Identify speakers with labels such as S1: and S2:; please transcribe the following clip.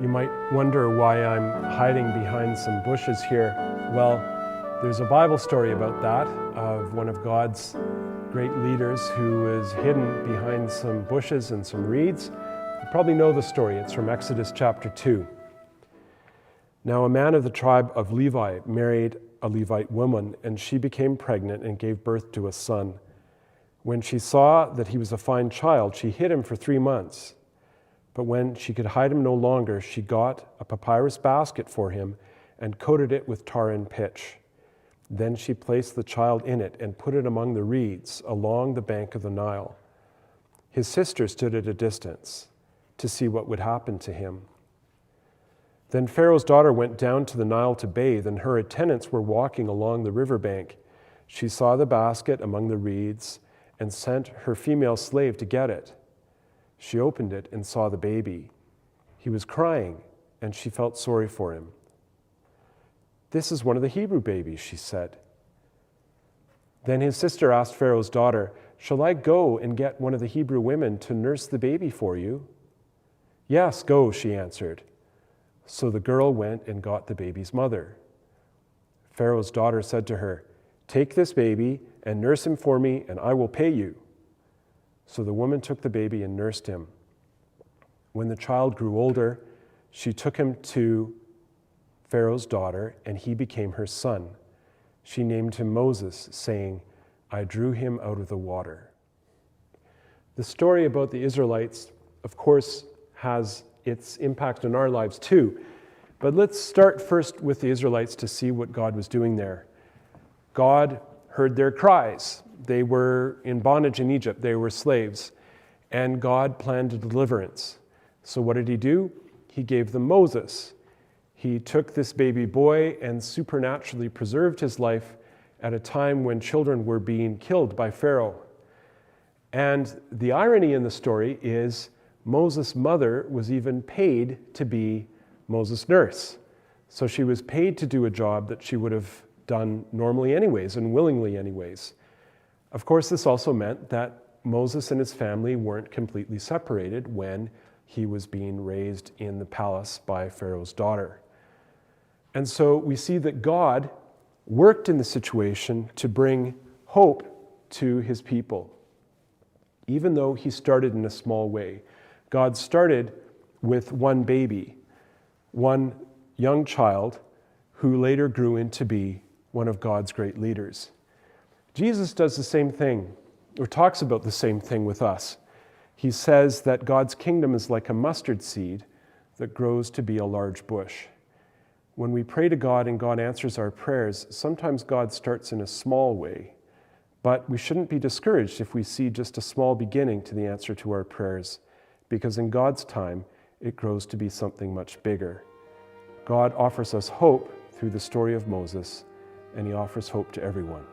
S1: You might wonder why I'm hiding behind some bushes here. Well, there's a Bible story about that, of one of God's great leaders who was hidden behind some bushes and some reeds. You probably know the story. It's from Exodus chapter 2. Now a man of the tribe of Levi married a Levite woman, and she became pregnant and gave birth to a son. When she saw that he was a fine child, she hid him for 3 months. But when she could hide him no longer, she got a papyrus basket for him and coated it with tar and pitch. Then she placed the child in it and put it among the reeds along the bank of the Nile. His sister stood at a distance to see what would happen to him. Then Pharaoh's daughter went down to the Nile to bathe, and her attendants were walking along the riverbank. She saw the basket among the reeds and sent her female slave to get it. She opened it and saw the baby. He was crying, and she felt sorry for him. "This is one of the Hebrew babies," she said. Then his sister asked Pharaoh's daughter, "Shall I go and get one of the Hebrew women to nurse the baby for you?" "Yes, go," she answered. So the girl went and got the baby's mother. Pharaoh's daughter said to her, "Take this baby and nurse him for me, and I will pay you." So the woman took the baby and nursed him. When the child grew older, she took him to Pharaoh's daughter, and he became her son. She named him Moses, saying, "I drew him out of the water." The story about the Israelites, of course, has its impact on our lives too. But let's start first with the Israelites to see what God was doing there. God heard their cries. They were in bondage in Egypt. They were slaves. And God planned a deliverance. So what did he do? He gave them Moses. He took this baby boy and supernaturally preserved his life at a time when children were being killed by Pharaoh. And the irony in the story is Moses' mother was even paid to be Moses' nurse. So she was paid to do a job that she would have done normally anyways and willingly anyways. Of course, this also meant that Moses and his family weren't completely separated when he was being raised in the palace by Pharaoh's daughter. And so we see that God worked in the situation to bring hope to his people. Even though he started in a small way, God started with one baby, one young child who later grew into be one of God's great leaders. Jesus does the same thing, or talks about the same thing with us. He says that God's kingdom is like a mustard seed that grows to be a large bush. When we pray to God and God answers our prayers, sometimes God starts in a small way, but we shouldn't be discouraged if we see just a small beginning to the answer to our prayers, because in God's time, it grows to be something much bigger. God offers us hope through the story of Moses, and he offers hope to everyone.